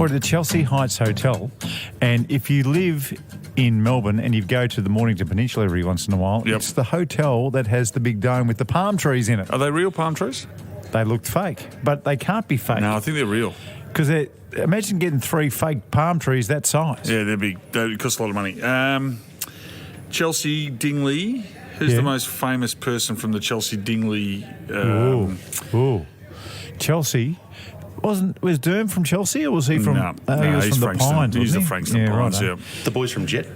We're at the Chelsea Heights Hotel, and if you live in Melbourne and you go to the Mornington Peninsula every once in a while, it's the hotel that has the big dome with the palm trees in it. Are they real palm trees? They looked fake, but they can't be fake. No, I think they're real. Because imagine getting 3 fake palm trees that size. Yeah, they're big. They cost a lot of money. Chelsea Dingley. Who's the most famous person from the Chelsea Dingley? Chelsea. Was Durham from Chelsea, or was he from? No, he was he's from Frankston. the Pines. He's the Wasn't he? Frankston Pines. Right, Yeah. The boys from Jet.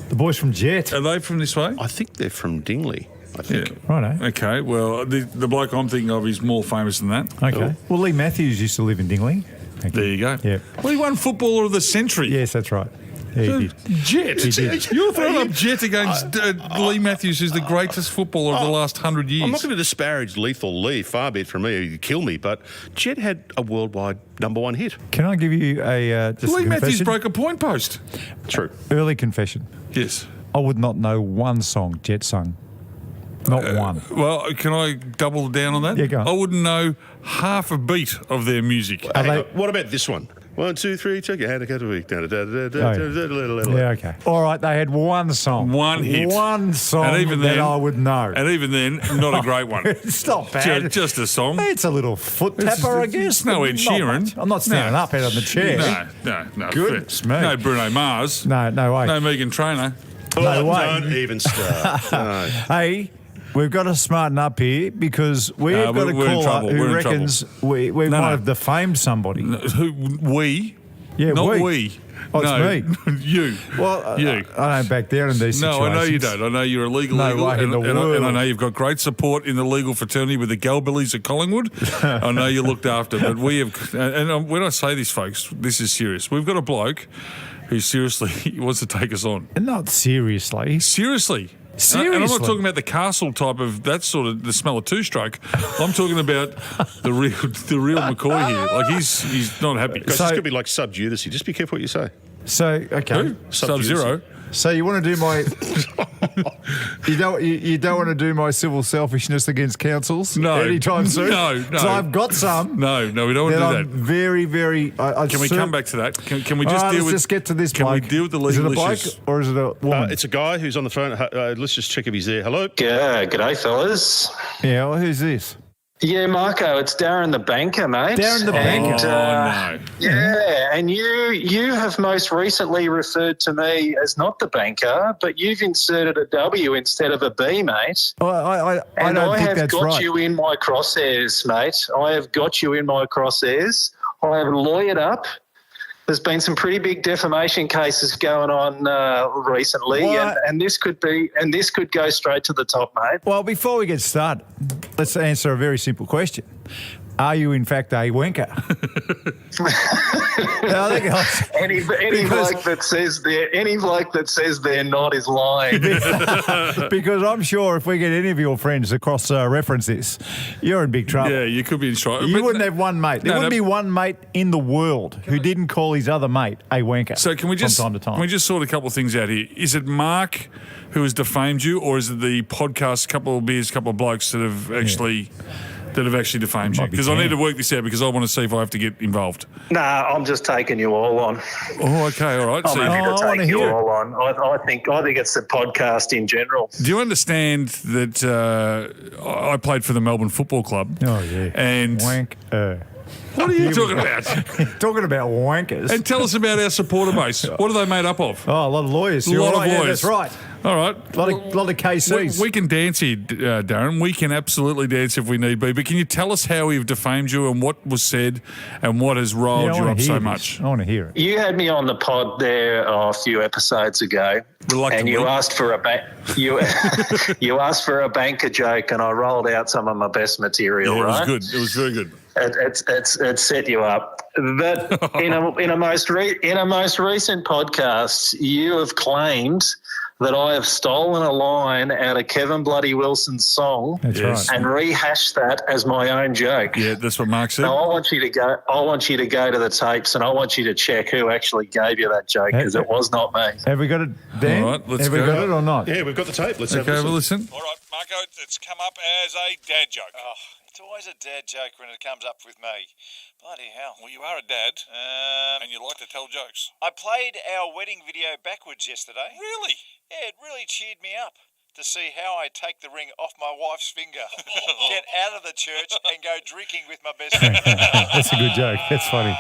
The boys from Jet. Are they from this way? I think they're from Dingley. I think. Yeah. Right. Okay. Well, the bloke I'm thinking of is more famous than that. Okay. Well, Leigh Matthews used to live in Dingley. There you go. Yeah. Well, he won Footballer of the Century. Yes, that's right. Yeah, he did. Jet. He did. You're throwing up Jet against Leigh Matthews, who's the greatest footballer of the last 100 years. I'm not going to disparage Lethal Lee, far be it from me, he'd kill me, but Jet had a worldwide #1 hit. Can I give you a just Leigh a Matthews confession? broke a point post. True. Early confession. Yes. I would not know one song Jet sung. Not one. Well, can I double down on that? Yeah, go on. I wouldn't know half a beat of their music. What about this one? 1, 2, 3, check your hand, a week. Yeah, okay. All right, they had one song. One hit. One song And even that then- I would know. And even then, not a great one. It's not bad. Just a song. It's a little foot tapper, I guess. It's no but Ed not Sheeran. much. I'm not standing up out of the chair. No. Goodness me. No Bruno Mars. No way. No Megan Trainor. No way. Don't even start. No. Hey, we've got to smarten up here because we've got a we're in caller trouble. who We're in reckons we might have defamed somebody. Who? We? Yeah, Not we. we. Oh, it's no, me. You. Well, You. I don't back down in these situations. No, I know you don't. I know you're a legal, No way in the and world. I know you've got great support in the legal fraternity with the Galbillies at Collingwood. I know you're looked after, but we have, and when I say this, folks, this is serious. We've got a bloke who seriously wants to take us on. Not seriously. Seriously. Seriously? And I'm not talking about the castle type of that sort of the smell of two-stroke. I'm talking about the real McCoy here. Like he's not happy. Guys, this could be like sub-judice. Just be careful what you say. So okay, Who? Sub-Zero. So you want to do my you don't want to do my civil selfishness against councils anytime soon? No. So I've got some. No, we don't want to do I'm that. very, very. Can we come back to that? Can we just deal with? Let's just get to this. Can bloke. we deal with the Is it a legal bloke issues? or is it a woman? It's a guy who's on the phone. Let's just check if he's there. Hello? G'day, fellas. Yeah, well, who's this? Yeah, Marko, it's Darren the Banker, mate. Darren the Banker. No. Yeah, and you have most recently referred to me as not the banker, but you've inserted a W instead of a B, mate. I And don't I think have that's got right. you in my crosshairs, mate. I have got you in my crosshairs. I have lawyered up. There's been some pretty big defamation cases going on recently, and this could go straight to the top, mate. Well, before we get started, let's answer a very simple question. Are you, in fact, a wanker? Any bloke that says they're not is lying. Because I'm sure if we get any of your friends to cross-reference this, you're in big trouble. Yeah, you could be in trouble. You wouldn't have one mate. There wouldn't be one mate in the world who didn't call his other mate a wanker. So can we just from time to time? Can we just sort a couple of things out here? Is it Mark who has defamed you, or is it the podcast, couple of beers, couple of blokes that have actually defamed you? Because I need to work this out because I want to see if I have to get involved. Nah, I'm just taking you all on. Oh, okay, all right. I'm So, happy to I wanna take you hear it. all on. I think it's the podcast in general. do you understand that I played for the Melbourne Football Club? Oh, yeah. And Wanker. what are you talking about? Talking about wankers. And tell us about our supporter base. What are they made up of? Oh, a lot of lawyers. A You're lot of right. Yeah, lawyers. that's right. All right. A lot of KCs. We can dance here, Darren. We can absolutely dance if we need be. But can you tell us how we've defamed you and what was said and what has riled you up so much? I want to hear it. You had me on the pod there a few episodes ago, and you asked for you asked for a banker joke, and I rolled out some of my best material. Yeah, it was right? good. It was very good. It set you up. But in a most recent podcast, you have claimed that I have stolen a line out of Kevin Bloody Wilson's song and rehashed that as my own joke. Yeah, that's what Mark said. Now I want you to go to the tapes, and I want you to check who actually gave you that joke, because it was not me. Have we got it, Dan? All right, let's have we go. got it or not? Yeah, we've got the tape. Let's have Okay, a well, listen. listen. All right, Marko, it's come up as a dad joke. Oh, It's always a dad joke when it comes up with me. Bloody hell. Well, you are a dad, and you like to tell jokes. I played our wedding video backwards yesterday. Really? Yeah, it really cheered me up to see how I take the ring off my wife's finger, get out of the church and go drinking with my best friend. That's a good joke. That's funny.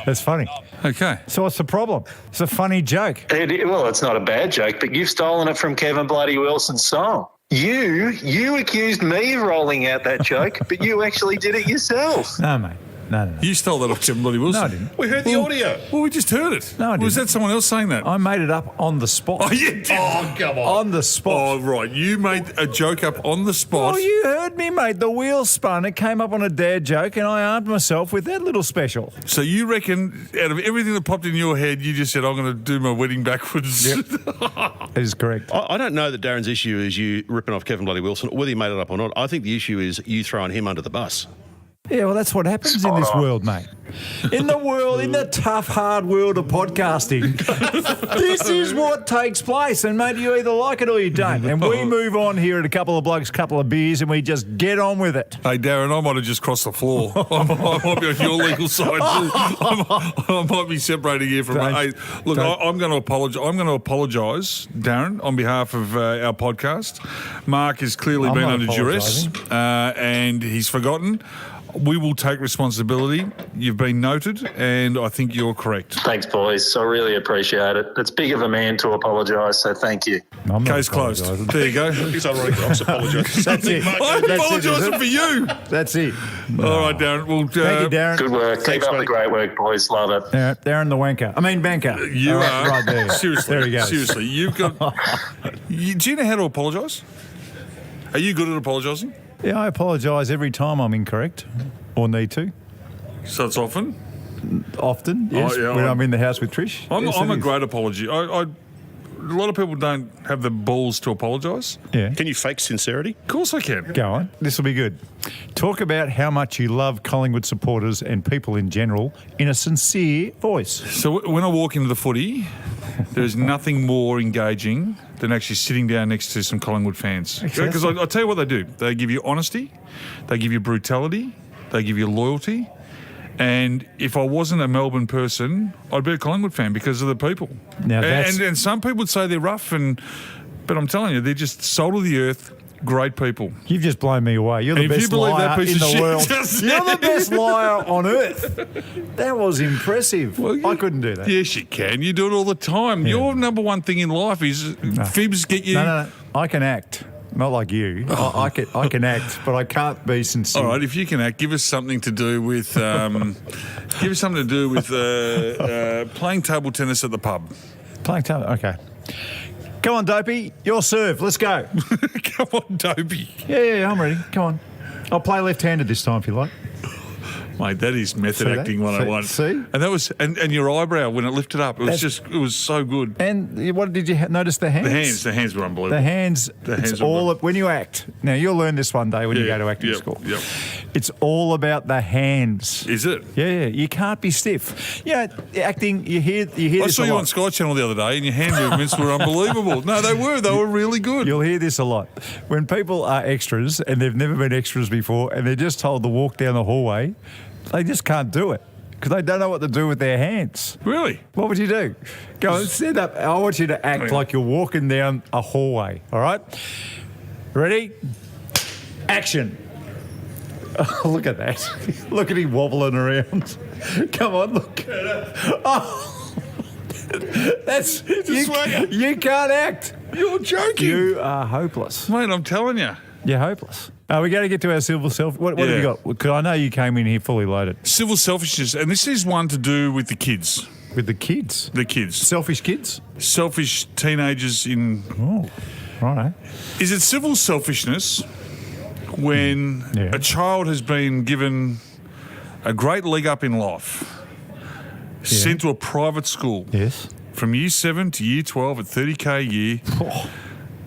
That's funny. Okay. So what's the problem? It's a funny joke. Well, it's not a bad joke, but you've stolen it from Kevin Bloody Wilson's song. You accused me of rolling out that joke, but you actually did it yourself. No, mate. No. You stole that off Kevin Bloody Wilson. No, I didn't. We heard the audio. Well, we just heard it. No, I Was didn't. that someone else saying that? I made it up on the spot. Oh, you did? Oh, come on. On the spot. Oh, right. You made a joke up on the spot. Oh, you heard me, mate. The wheel spun. It came up on a dad joke, and I armed myself with that little special. So you reckon out of everything that popped in your head, you just said, I'm going to do my wedding backwards? Yep. That is correct. I don't know that Darren's issue is you ripping off Kevin Bloody Wilson, whether he made it up or not. I think the issue is you throwing him under the bus. Yeah, well, that's what happens in this world, mate. In the tough, hard world of podcasting, this is what takes place. And, mate, you either like it or you don't. And we move on here at a couple of blokes, couple of beers, and we just get on with it. Hey, Darren, I might have just crossed the floor. I might be on your legal side too. I might be separating here from. Hey, look, I'm going to apologise. I'm going to apologise, Darren, on behalf of our podcast. Mark has clearly I'm been not under duress, apologising. and he's forgotten. We will take responsibility. You've been noted, and I think you're correct. Thanks, boys. I really appreciate it. It's big of a man to apologise, so thank you. I'm not Case closed. apologising. There you go. It's ironic that I'm apologising. That's it. I'm That's it, apologising is it? for you. That's it. All right, Darren. Well, Thank you, Darren. Good work. Thanks, Keep up buddy. the great work, boys. Love it. Darren the Banker. You All are right there. seriously. There he goes. Seriously, you've got. Do you know how to apologise? Are you good at apologising? Yeah, I apologise every time I'm incorrect or need to. So it's often. Often, yes, yeah, when I'm in the house with Trish. I'm Yes, a it is. great apology. A lot of people don't have the balls to apologise. Yeah. Can you fake sincerity? Of course I can. Go on. This will be good. Talk about how much you love Collingwood supporters and people in general in a sincere voice. So when I walk into the footy, there's nothing more engaging than actually sitting down next to some Collingwood fans. Because I'll tell you what they do. They give you honesty, they give you brutality, they give you loyalty. And if I wasn't a Melbourne person, I'd be a Collingwood fan because of the people. Now that's- and some people would say they're rough, but I'm telling you, they're just salt of the earth, great people. You've just blown me away. You're the And if best you believe liar that piece in of the shit world. just You're the said- best liar on earth. That was impressive. I couldn't do that. Yes, you can. You do it all the time. Yeah. Your number one thing in life is fibs get you. No. I can act. Not like you. I can act, but I can't be sincere. All right, if you can act, give us something to do with playing table tennis at the pub. Playing table. Okay. Come on, Dopey. Your serve. Let's go. Come on, Dopey. Yeah, I'm ready. Come on. I'll play left-handed this time if you like. Mate, that is method See that? acting 101. See? And that was and your eyebrow when it lifted up. It was it was so good. And what did you notice the hands? The hands were unbelievable. The hands. hands It's are all good. when you act. Now you'll learn this one day when you go to acting school. Yep. It's all about the hands. Is it? Yeah. You can't be stiff. Yeah, acting. You hear. I this saw a you lot. on Sky Channel the other day, and your hand movements were unbelievable. No, they were. They were really good. You'll hear this a lot. When people are extras and they've never been extras before and they're just told to walk down the hallway, they just can't do it because they don't know what to do with their hands. Really? What would you do? Go and stand up. I want you to act like you're walking down a hallway, all right? Ready? Action. Oh, look at that. Look at him wobbling around. Come on, look. Oh. That's you can't act. You're joking. You are hopeless. Mate, I'm telling you. You're hopeless. We got to get to our civil self. What have you got? Because I know you came in here fully loaded. Civil selfishness, and this is one to do with the kids. With the kids? The kids. Selfish kids? Selfish teenagers in... Oh, right. Is it civil selfishness when a child has been given a great leg up in life, sent to a private school, Yes. from year 7 to year 12 at $30K a year,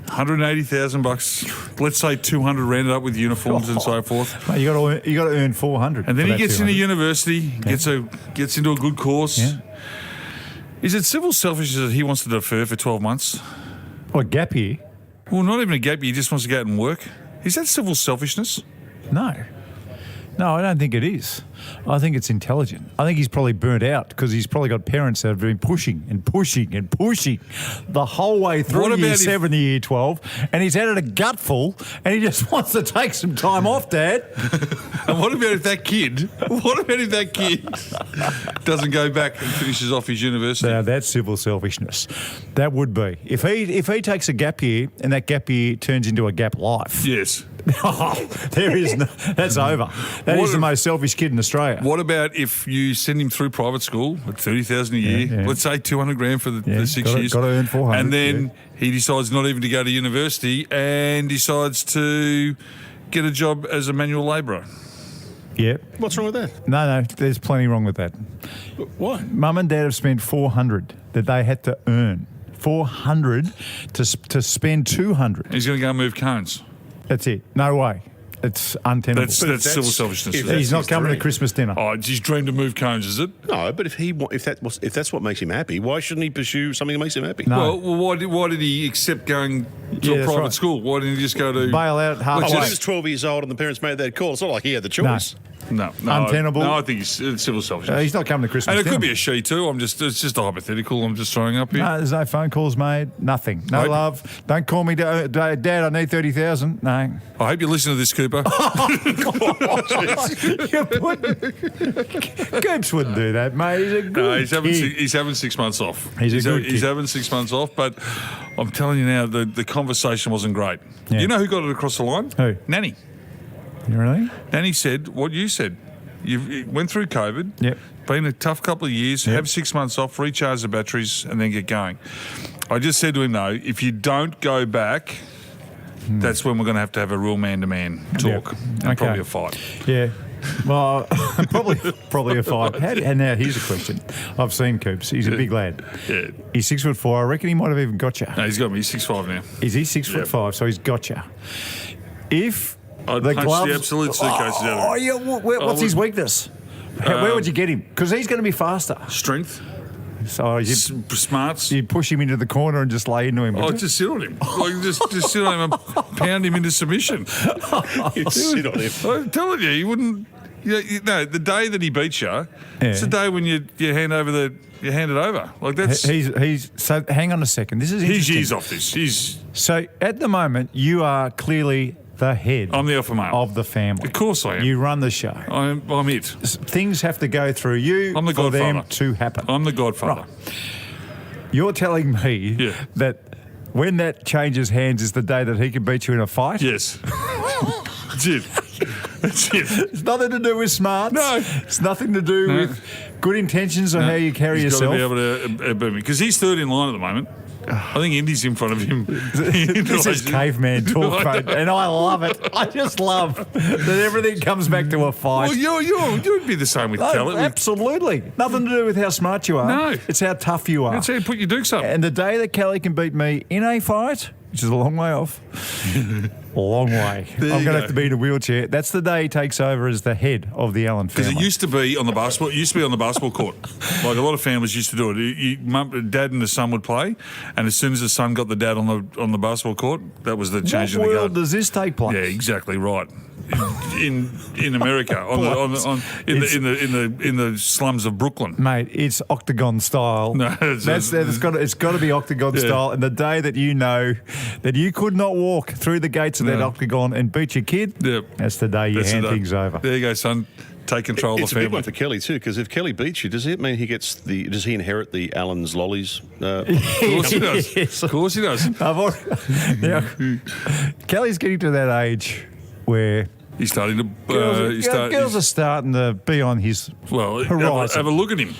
$180,000, let's say 200 rounded up with uniforms and so forth. Mate, you got to earn 400. And then for he that gets into 200. university, gets into a good course. Yeah. Is it civil selfishness that he wants to defer for 12 months? What, gap year? Well, not even a gap year, he just wants to go out and work. Is that civil selfishness? No. No, I don't think it is. I think it's intelligent. I think he's probably burnt out because he's probably got parents that have been pushing and pushing and pushing the whole way through year 7 to year 12, and he's had a gutful and he just wants to take some time off, Dad. And what about if that kid doesn't go back and finishes off his university? Now, that's civil selfishness. That would be. If he takes a gap year and that gap year turns into a gap life. Yes. There is no, that's over. That is the most selfish kid in Australia. What about if you send him through private school at $30,000 a year? Yeah. Let's say $200,000 for the 6 years. Got to earn 400. And then he decides not even to go to university and decides to get a job as a manual labourer. Yeah. What's wrong with that? No, there's plenty wrong with that. Why? Mum and Dad have spent $400 that they had to earn. $400 to spend $200. He's going to go and move cones. That's it. No way. It's untenable. That's civil selfishness. He's not coming to Christmas dinner. Oh, it's his dream to move cones, is it? No, but if that's what makes him happy, why shouldn't he pursue something that makes him happy? No. Well, why did he accept going to a private school? Why didn't he just go to bail out halfway? He was 12 years old and the parents made that call. It's not like he had the choice. No, untenable. No, I think it's civil selfishness. He's not coming to Christmas and it dinner. could be a she too. It's just a hypothetical. I'm just throwing up here. No, there's no phone calls made. Nothing. No love. Don't call me, Dad. I need 30,000. No. I hope you listen to this, Cooper. Coops wouldn't do that, mate. He's a good kid. He's having 6 months off. He's having 6 months off, but I'm telling you now, the conversation wasn't great. Yeah. You know who got it across the line? Who? Nanny. Really? Nanny said what you said. You went through COVID. Yep. Been a tough couple of years. Yep. Have 6 months off, recharge the batteries, and then get going. I just said to him, though, if you don't go back, that's when we're going to have a real man-to-man talk and probably a fight. Yeah. Well, probably a fight. And now here's a question. I've seen Coops. He's a big lad. Yeah. He's 6'4". I reckon he might have even got you. No, he's got me. He's 6'5" now. Is he 6'5"? So he's got you. If I'd the punch gloves, the absolute suitcases out of him. Yeah, what's his weakness? Where would you get him? Because he's going to be faster. Strength. So Smarts. you'd push him into the corner and just lay into him. Oh, just sit on him. Just sit on him and pound him into submission. You'd sit on him. I'm telling you, he wouldn't. The day that he beats you, it's the day when you hand it over. Like that's. He's so. Hang on a second. This is he's interesting. years off this. So at the moment, you are clearly the head. I'm the alpha male of the family. Of course I am. You run the show. I'm it. Things have to go through you I'm the for godfather. them to happen. I'm the godfather. Right. You're telling me that when that changes hands is the day that he can beat you in a fight? Yes. That's it. That's it. It's nothing to do with smarts. No. It's nothing to do with good intentions or how you carry yourself. He's got to be able to beat me because he's third in line at the moment. I think Indy's in front of him. This is caveman talk, mate, and I love it. I just love that everything comes back to a fight. Well, you'd be the same with Kelly. Absolutely. Nothing to do with how smart you are. No. It's how tough you are. That's how you put your dukes up. And the day that Kelly can beat me in a fight, which is a long way off, a long way. I'm going to have to be in a wheelchair. That's the day he takes over as the head of the Allen family. Because it used to be on the basketball court. Like a lot of families used to do it. Dad and the son would play, and as soon as the son got the dad on the basketball court, that was the change in the guard. What world does this take place? Yeah, exactly right. In America, in the slums of Brooklyn, mate. It's octagon style. No, it's got to be octagon style. And the day that you know that you could not walk through the gates of that octagon and beat your kid, that's the day you hand things over. There you go, son. Take control of the family. It's a big one for Kelly too, because if Kelly beats you, does it mean does he inherit the Allen's lollies? Of course he does. Yes. Of course he does. Kelly's getting to that age where he's starting to. Girls are starting to be on his horizon. Have a look at him.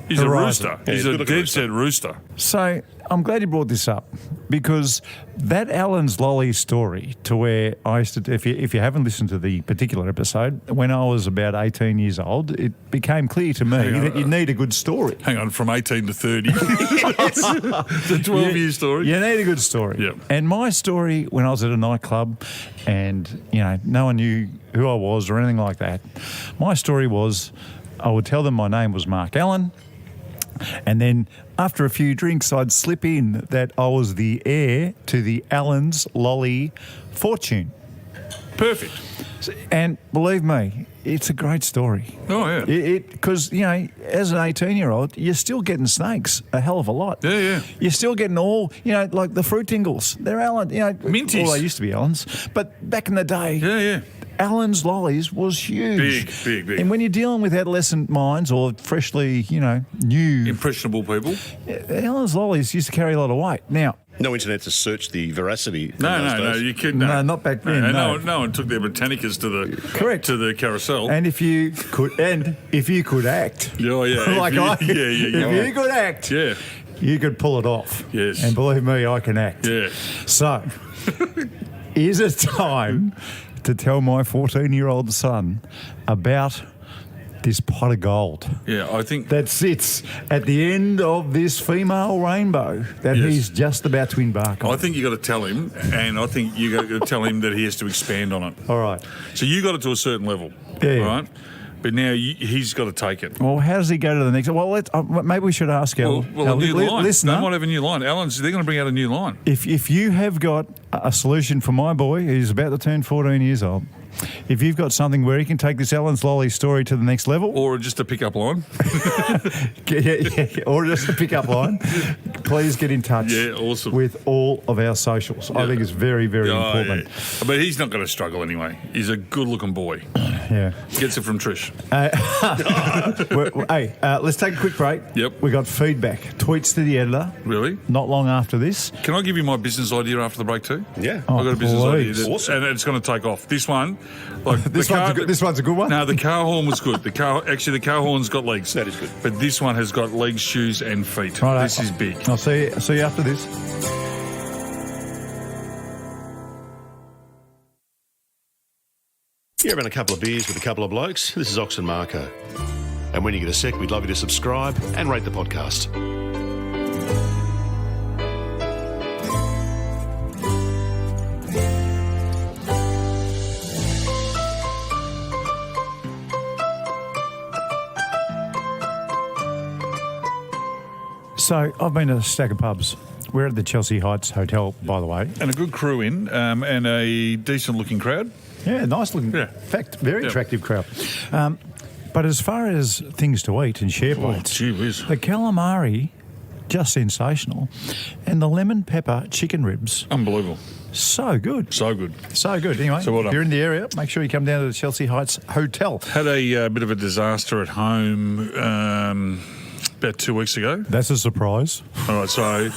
He's horizon. a rooster. He's a dead set rooster. So I'm glad you brought this up because that Allen's lolly story to where I used to, if you haven't listened to the particular episode, when I was about 18 years old, it became clear to me that you need a good story. Hang on, from 18 to 30. It's a 12-year story. You need a good story. Yep. And my story when I was at a nightclub and, no one knew who I was or anything like that, my story was I would tell them my name was Mark Allen. And then after a few drinks, I'd slip in that I was the heir to the Allen's lolly fortune. Perfect. And believe me, it's a great story. Oh, yeah. Because, as an 18-year-old, you're still getting snakes a hell of a lot. Yeah, yeah. You're still getting all, like the fruit tingles. They're Allen, Minties. Well, they used to be Allens. But back in the day, Yeah, yeah. Allen's lollies was huge. Big. And when you're dealing with adolescent minds or freshly, new... Impressionable people. Allen's lollies used to carry a lot of weight. Now... No internet to search the veracity. No, you kidding? No, not back then. No one took their Britannicas to the carousel. And if you could act, Oh, yeah. like if you could act, Yeah. you could pull it off. Yes. And believe me, I can act. Yeah. So, is it time to tell my 14-year-old son about this pot of gold Yeah, I think that sits at the end of this female rainbow that Yes. he's just about to embark on? I think you got to tell him, and I think you got to tell him that he has to expand on it. All right. So you got it to a certain level, Yeah. right? But now he's got to take it. Well, how does he go to the next? Well, maybe we should ask our, Well, a new line. listener. They might have a new line. They're going to bring out a new line. If you have got a solution for my boy who's about to turn 14 years old, if you've got something where he can take this Allen's Lolly story to the next level, Or just a pickup line. or just a pickup line, please get in touch Yeah, awesome. with all of our socials. I think it's very, very important. Yeah. But he's not going to struggle anyway. He's a good-looking boy. Yeah. Gets it from Trish. Let's take a quick break. Yep. We got feedback, tweets to the editor. Really? Not long after this. Can I give you my business idea after the break too? Yeah. Oh, I've got a business please. idea, Awesome. and it's going to take off. This one, This one's a good one. No, the car horn was good. The car horn's got legs. That is good. But this one has got legs, shoes, and feet. Righto. This is big. I'll see you after this. You're having a couple of beers with a couple of blokes. This is Ox and Marko. And when you get a sec, we'd love you to subscribe and rate the podcast. So I've been to a stack of pubs. We're at the Chelsea Heights Hotel, by the way. And a good crew in, and a decent-looking crowd. Yeah, nice looking. Yeah. In fact, very Yeah. attractive crowd. But as far as things to eat and share plates, gee whiz. the calamari, just sensational, and the lemon pepper chicken ribs, Unbelievable. so good. So good. So good. Anyway, So well if done. you're in the area, make sure you come down to the Chelsea Heights Hotel. Had a bit of a disaster at home about 2 weeks ago. That's a surprise. All right, so...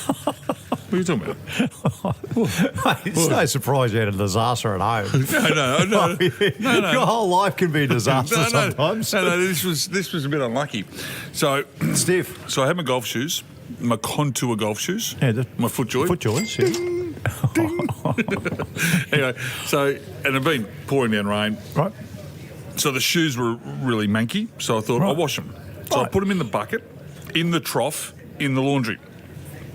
What are you talking about? It's no surprise you had a disaster at home. No. Your whole life can be a disaster sometimes. No, this was a bit unlucky. So Stiff. So I had my golf shoes, my contour golf shoes, Yeah, my FootJoy. FootJoys, yeah. Anyway, and I've been pouring down rain. Right. So the shoes were really manky, so I thought I'll wash them. So I Right. put them in the bucket, in the trough, in the laundry.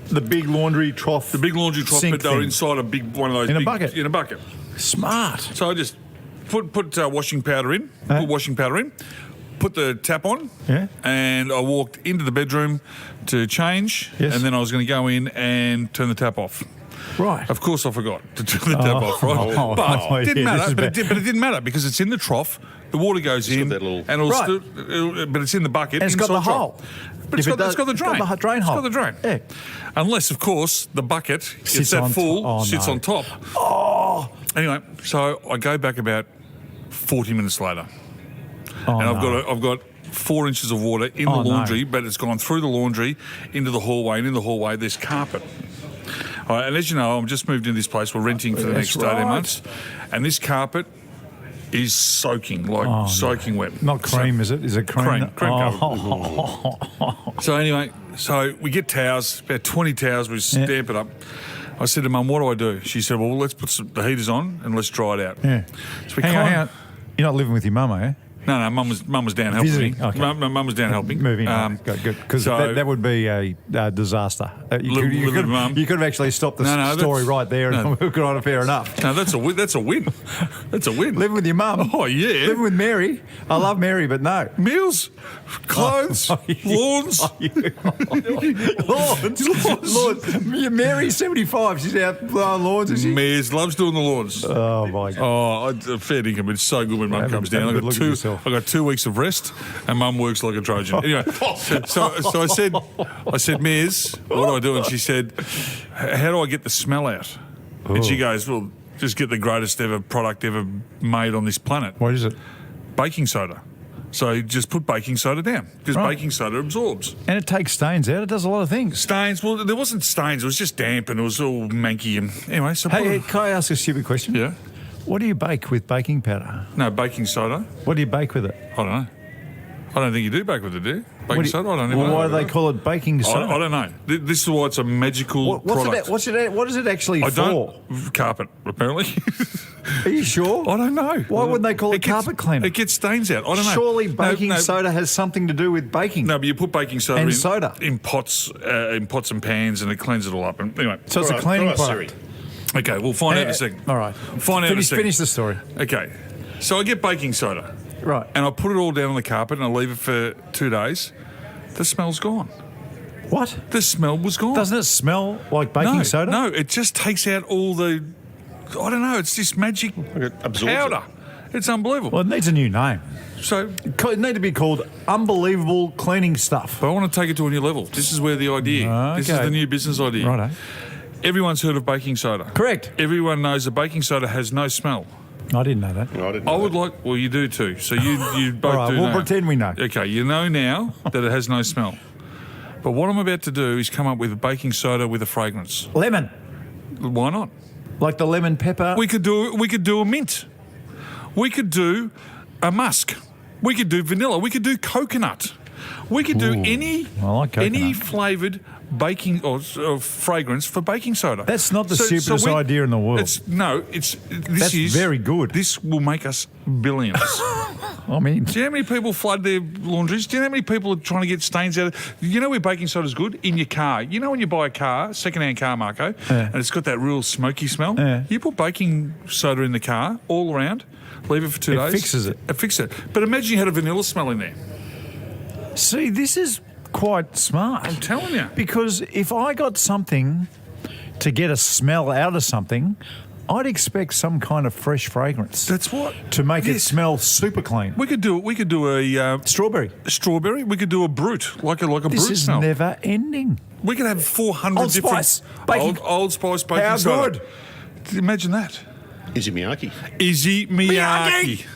The big laundry trough. The big laundry trough, Sink but they were thing. inside a big one of those. In a big- bucket? In a bucket. Smart. So I just put washing powder in, put the tap on, Yeah. and I walked into the bedroom to change, Yes. and then I was going to go in and turn the tap off. Right. Of course, I forgot to turn the tap off, right? Oh, But it didn't yeah, this matter. is But bad. it didn't matter because it's in the trough. The water goes in, got that little- and Right. but it's in the bucket. And it's got inside the trough. hole. But it's If it got does- the drain. it's got the drain hole. It's got the drain. Yeah. Unless, of course, the bucket Sits gets that on full, top. Oh, sits no. on top. Oh. Anyway, so I go back about 40 minutes later, Oh, and no. I've got 4 inches of water in Oh, the no. laundry, but it's gone through the laundry into the hallway, and in the hallway there's carpet. All right, and as you know, I'm just moved into this place. We're renting for the That's next 18 right. months, and this carpet is soaking, soaking wet. Not cream, is it? Is it cream? Cream Oh. So anyway, so we get towels, about 20 towels, we stamp it up. I said to Mum, what do I do? She said, well, let's put the heaters on and let's dry it out. Yeah. So we Hang kind on. You're not living with your mum, are you? No, Mum was down helping Visiting, me. okay. Mum was down helping. Moving on. Good. Because so- that would be a disaster. Live with Mum. You could have actually stopped the No, story that's- right there no. and we've got it fair enough. No, that's a win. That's a win. That's a win. Living with your mum. Oh, yeah. Living with Mary. I love Mary, but no. Meals, clothes, lawns. Lawns. Mary's 75. She's out blowing lawns, is she? Mares loves doing the lawns. Oh, my God. Oh, a fair dinkum. It's so good when Mum comes down. have a good look at yourself. I got 2 weeks of rest, and Mum works like a Trojan. Anyway, so I said, Mares, what do I do? And she said, how do I get the smell out? And she goes, well, just get the greatest ever product ever made on this planet. What is it? Baking soda. So just put baking soda down because Right. baking soda absorbs. And it takes stains out. It does a lot of things. Stains, well, there wasn't stains. It was just damp and it was all manky. And anyway, so Hey, can I ask a stupid question? yeah. What do you bake with baking powder? No, baking soda. What do you bake with it? I don't know. I don't think you do bake with it, do you? What Baking do you- soda? I don't even well, know. why do they call it baking soda? I don't know. This is why it's a magical product. What is it actually I for? don't. Carpet, apparently. Are you sure? I don't know. Why wouldn't they call it carpet cleaner? It gets stains out. I don't know. Surely No, baking no. soda has something to do with baking. No, but you put baking soda And in soda. in pots and pans, and it cleans it all up. And anyway, So it's All a right, cleaning all right, product. Siri. okay, we'll find out in a second. All right. Find out in a second. Finish the story. Okay, so I get baking soda, Right. and I put it all down on the carpet, and I leave it for 2 days. The smell's gone. What? The smell was gone. Doesn't it smell like baking soda? No, it just takes out all the. I don't know. It's this magic It absorbs it. powder. It's unbelievable. Well, it needs a new name. So, It need to be called unbelievable cleaning stuff. but I want to take it to a new level. This is where the idea. This is Okay. the new business idea. Righto. Everyone's heard of baking soda. Correct. Everyone knows that baking soda has no smell. I didn't know that. No, I didn't I know would that. like. Well, you do too. So you both All right, do we'll know. pretend we know. Okay, you know now that it has no smell. But what I'm about to do is come up with a baking soda with a fragrance. Lemon. Why not? Like the lemon pepper. We could do a mint. We could do a musk. We could do vanilla. We could do coconut. We could do Ooh, any I like coconut. flavoured baking or fragrance for baking soda. That's not the stupidest idea in the world. This That's is very good. This will make us billions. I mean, Do you know how many people flood their laundries? Do you know how many people are trying to get stains out of... You know where baking soda is good? In your car. You know when you buy a car, second-hand car, Marko, and it's got that real smoky smell? Yeah. You put baking soda in the car all around, leave it for 2 It days. fixes it. It fixes it. But imagine you had a vanilla smell in there. see, this is quite smart. I'm telling you. Because if I got something to get a smell out of something, I'd expect some kind of fresh fragrance That's what... to make it Yes. smell super clean. We could do a Strawberry. strawberry. We could do a brute, like a This brute is smell. never ending. We could have 400 Old different... Spice baking- Old Spice baking How soda. good? Imagine that. Izzy Miyake. Izzy Miyake. Miyake.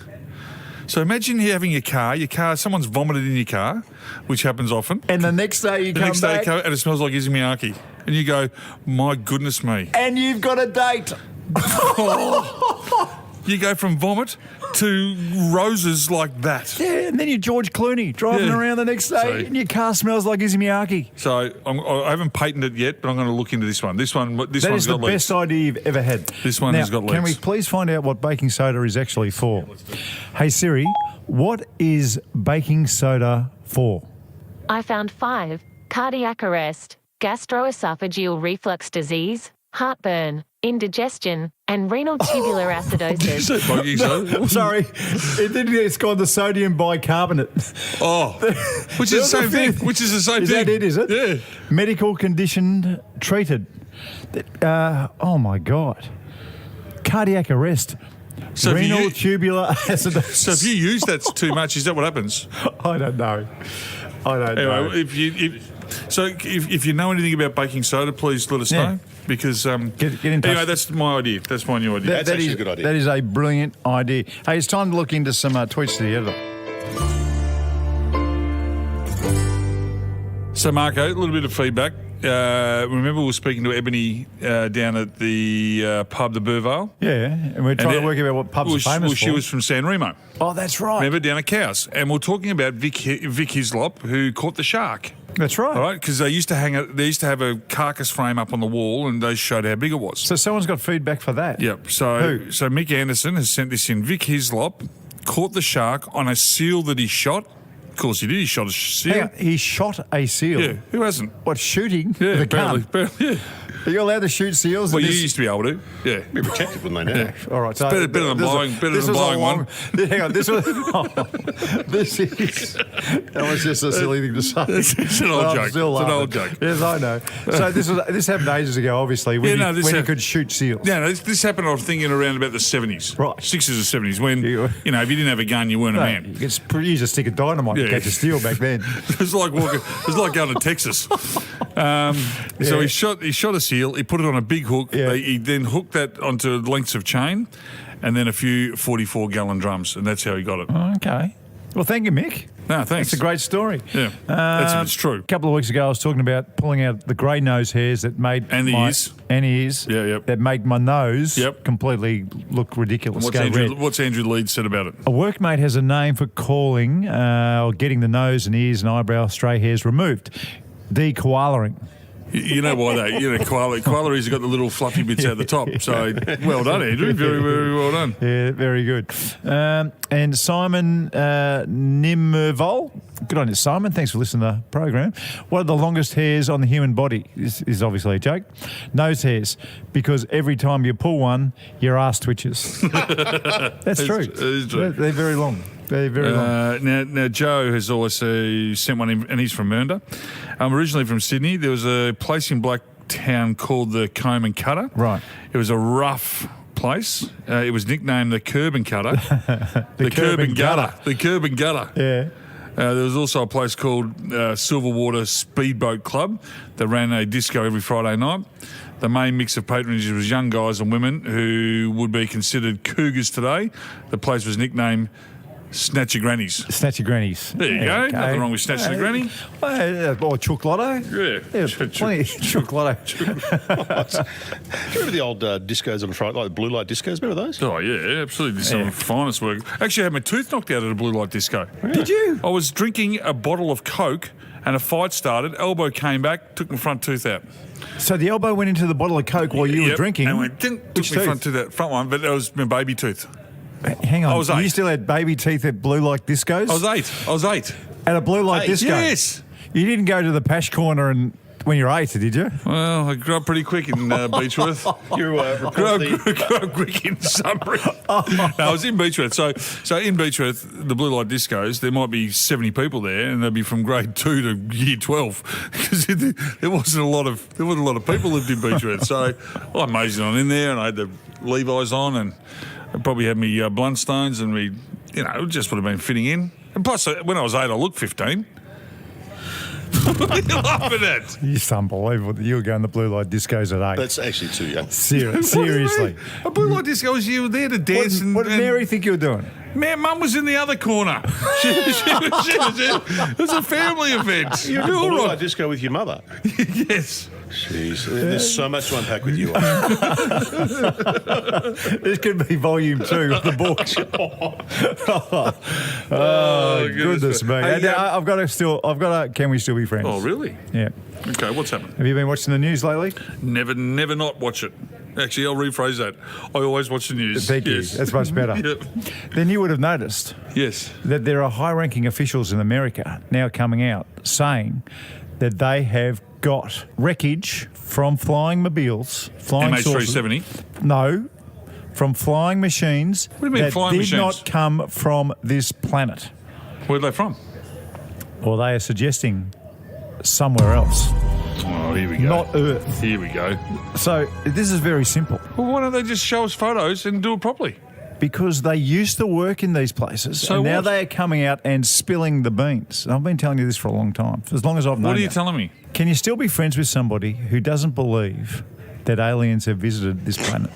So imagine you having your car, someone's vomited in your car, which happens often. And the next day you The come next day back you come, and it smells like Izzy Miyake. And you go, my goodness me. and you've got a date. You go from vomit to roses like that. Yeah, and then you're George Clooney driving Yeah. around the next day So- and your car smells like Izzy Miyake. So I haven't patented it yet, but I'm going to look into this one. This That one's is the got legs. best idea you've ever had. This one now, has got Can we legs. please find out what baking soda is actually for? Hey Siri, what is baking soda for? I found 5: cardiac arrest, gastroesophageal reflux disease, heartburn, indigestion, and renal tubular acidosis. Baking soda? Sorry, it's called the sodium bicarbonate. Oh, which is the same thing. Is thing. that it, is it? Yeah. Medical condition treated. Oh my God. Cardiac arrest. So if renal you- tubular acidosis. So if you use that too much, is that what happens? I don't know. I don't know. Anyway, if you know anything about baking soda, please let us Yeah. know. Because Get in touch. anyway, that's my idea. That's my new idea. That's actually a good idea. That is a brilliant idea. Hey, it's time to look into some tweets to the editor. So, Marko, a little bit of feedback. Remember, we were speaking to Ebony down at the pub, the Burvale. Yeah, and we're trying to work out what pubs are famous for. She was from San Remo. Oh, that's right. Remember, down at Cows. And we're talking about Vic Hislop, who caught the shark. That's right. All right, because they used to have a carcass frame up on the wall, and they showed how big it was. So someone's got feedback for that. Yep. So Who? Mick Anderson has sent this in. Vic Hislop caught the shark on a seal that he shot. Of course he did. He shot a seal. Hang on, he shot a seal. Yeah, who hasn't? What, shooting? Yeah, with a gun? apparently, yeah. Are you allowed to shoot seals? Well, in you this? used to be able to. Yeah. Be protected, wouldn't they now? All right, so Better than blowing one. Hang on, this was. That was just a silly thing to say. It's an old joke. I'm still It's an laughing. old joke. Yes, I know. So this happened ages ago, obviously, when you could shoot seals. Yeah, no, this happened, I was thinking, around about the 70s. Right. 60s or 70s, when, if you didn't have a gun, you weren't a man. You could use a stick of dynamite to catch a seal back then. It was like going to Texas. So he shot a seal. He put it on a big hook. Yeah. He then hooked that onto lengths of chain, and then a few 44-gallon drums, and that's how he got it. Okay. Well, thank you, Mick. No, thanks. It's a great story. Yeah, it's true. A couple of weeks ago, I was talking about pulling out the grey nose hairs that made And the ears. and ears. Yeah, yep. That made my nose Yep. completely look ridiculous. What's Andrew Leeds said about it? A workmate has a name for calling or getting the nose and ears and eyebrow stray hairs removed. De-koalaing. You know why they? Koala ears have got the little fluffy bits out the top. So well done, Andrew. Very, very well done. Yeah, very good. And Simon Nimmervol. Good on you, Simon. Thanks for listening to the program. What are the longest hairs on the human body? This is obviously a joke. Nose hairs, because every time you pull one, your ass twitches. That's true. It is true. They're very long. They're very long. Now, Joe has also sent one in, and he's from Mernda. Originally from Sydney. There was a place in Blacktown called the Comb and Cutter. Right. It was a rough place. It was nicknamed the Curb and Cutter. the Curb and Gutter. The Curb and Gutter. Yeah. There was also a place called Silverwater Speedboat Club that ran a disco every Friday night. The main mix of patronage was young guys and women who would be considered cougars today. The place was nicknamed Snatch Your Grannies. Snatch your grannies. There you go. Okay. Nothing wrong with snatching a granny. Or Chook Lotto. Yeah. Plenty of Chook Lotto. Do you remember the old discos on Friday, like the blue light discos? Remember those? Oh, yeah, absolutely. Did some of the finest work. Actually, I had my tooth knocked out at a blue light disco. Did you? I was drinking a bottle of Coke and a fight started. Elbow came back, took my front tooth out. So the elbow went into the bottle of Coke while you were drinking. And went, took Which my front one, but that was my baby tooth. Hang on. I was 8. You still had baby teeth at blue light discos? I was 8. At a blue light disco? Yes. You didn't go to the Pash Corner when you were 8, did you? Well, I grew up pretty quick in Beechworth. You grew up quick in Sunbury. No, I was in Beechworth. So in Beechworth, the blue light discos, there might be 70 people there, and they'd be from grade 2 to year 12 because there wasn't a lot of people lived in Beechworth. So I mazed on in there, and I had the Levi's on, and I probably had me Bluntstones, and it just would have been fitting in. And plus, when I was 8, I looked 15. What are you laughing at? It's unbelievable that you were going to blue light discos at 8. That's actually too young. Seriously. A blue light disco was you were there to dance. What did Mary think you were doing? Mum was in the other corner. It was a family event. You were all blue right. light disco with your mother. Yes. Jeez, there's so much to unpack with you. This could be volume 2 of the book. Goodness me. Hey, can we still be friends? Oh, really? Yeah. Okay, what's happening? Have you been watching the news lately? Never not watch it. Actually, I'll rephrase that. I always watch the news. Thank you. That's much better. Yep. Then you would have noticed Yes. that there are high-ranking officials in America now coming out saying that they have got wreckage from flying mobiles, flying saucers. MH370. No, from flying machines What do you mean that flying did machines? not come from this planet. Where are they from? Or they are suggesting somewhere else, Oh, here we go. not Earth. Here we go. So this is very simple. Well, why don't they just show us photos and do it properly? Because they used to work in these places, So and now what? they are coming out and spilling the beans. And I've been telling you this for a long time, for as long as I've known What are you you. telling me? Can you still be friends with somebody who doesn't believe that aliens have visited this planet?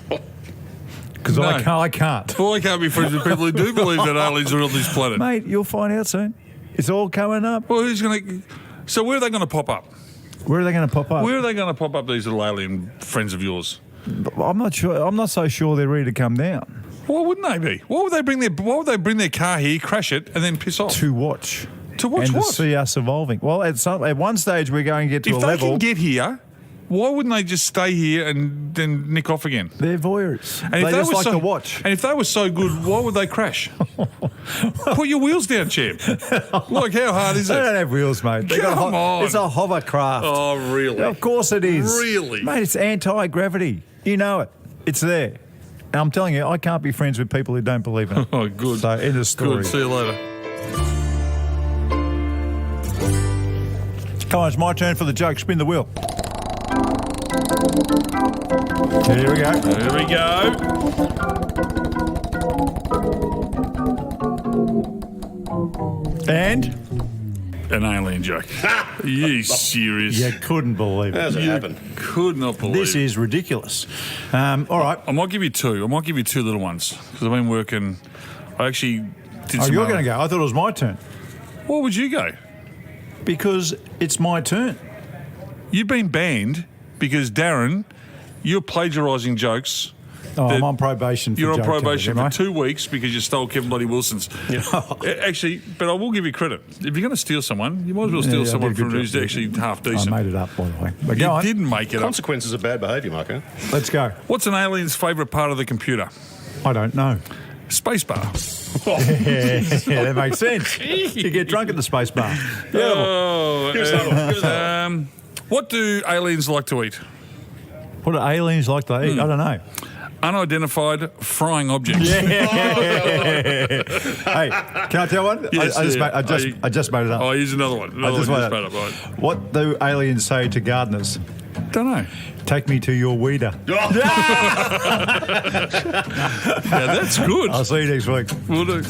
Because No. I can't. Well, I can't be friends with people who do believe that aliens are on this planet. Mate, you'll find out soon. It's all coming up. Well, who's going to... So where are they going to pop up? Where are they going to pop up? Where are they going to pop up, these little alien friends of yours? I'm not sure. I'm not so sure they're ready to come down. Why wouldn't they be? Why would they bring their car here, crash it, and then piss off? To watch. To watch and what? to see us evolving. Well, at one stage we're going to get to If a they level. can get here, Why wouldn't they just stay here and then nick off again? They're voyeurs. And They if just were like to watch. And if they were so good, why would they crash? Put your wheels down, champ. Like, how hard is They don't it? have wheels, mate. Come on. It's a hovercraft. Oh, really? Of course it is. Really? Mate, it's anti-gravity. You know it. It's there. And I'm telling you, I can't be friends with people who don't believe in it. Oh, good. So, end of story. Good. See you later. Come on, it's my turn for the joke. Spin the wheel. Here we go. Here we go. And An alien joke. Are you serious? you couldn't believe it. How's it happen? Could not believe This it. is ridiculous. All right. I might give you two. I might give you two little ones because I've been working. I actually did Oh, some. you're going to go. I thought it was my turn. Why would you go? Because it's my turn. You've been banned because Darren, you're plagiarising jokes. Oh, that- I'm on probation for You're on joke telling, probation am for I? 2 weeks because you stole Kevin Bloody Wilson's. Actually, but I will give you credit. If you're going to steal someone, you might as well steal Yeah, I someone did a good who's job. actually half I decent. made it up, by the way. But You go on. didn't make it up. Consequences of bad behaviour, Marko. Let's go. What's an alien's favourite part of the computer? I don't know. Spacebar. Yeah, that makes sense. You get drunk at the space bar. Oh, Give us another one. Give us another one. what do aliens like to eat? What do aliens like to eat? I don't know. Unidentified frying objects. Hey, can I tell one? Yes, I yeah. just made it up. Oh, here's another one. I just made it made up. up. Right. What do aliens say to gardeners? Don't know. Take me to your weeder. Yeah, that's good. I'll see you next week. We'll do.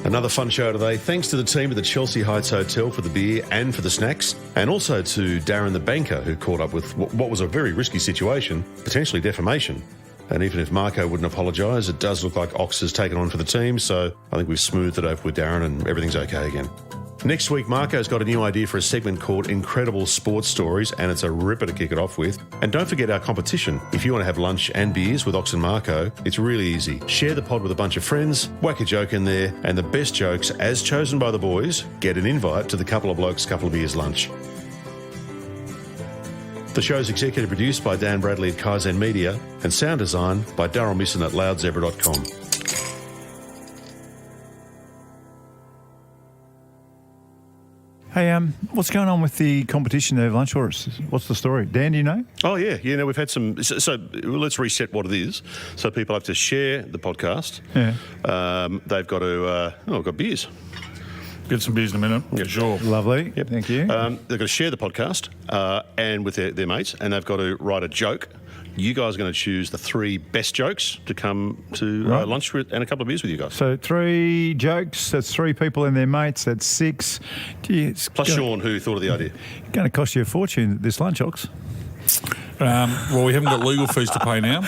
Another fun show today. Thanks to the team at the Chelsea Heights Hotel for the beer and for the snacks, and also to Darren the Banker, who caught up with what was a very risky situation, potentially defamation. And even if Marko wouldn't apologise, it does look like Ox has taken on for the team, so I think we've smoothed it over with Darren and everything's okay again. Next week, Marko's got a new idea for a segment called Incredible Sports Stories, and it's a ripper to kick it off with. And don't forget our competition. If you want to have lunch and beers with Ox and Marko, it's really easy. Share the pod with a bunch of friends, whack a joke in there, and the best jokes, as chosen by the boys, get an invite to the Couple of Blokes, Couple of Beers lunch. The show's executive produced by Dan Bradley at Kaizen Media and sound design by Darryl Misson at loudzebra.com. Hey, what's going on with the competition there of lunch orders? What's the story? Dan, do you know? Oh, yeah. No, we've had some... So let's reset what it is. So people have to share the podcast. Yeah. They've got to... we've got beers. Get some beers in a minute. Yeah, sure. Lovely. Yep. Thank you. They've got to share the podcast and with their mates, and they've got to write a joke. You guys are going to choose the 3 best jokes to come to Right. lunch with and a couple of beers with you guys. So 3 jokes, that's 3 people and their mates, that's 6. Gee, it's Plus Sean, who thought of the idea. going to cost you a fortune, this lunch, Ox. Well, we haven't got legal fees to pay now.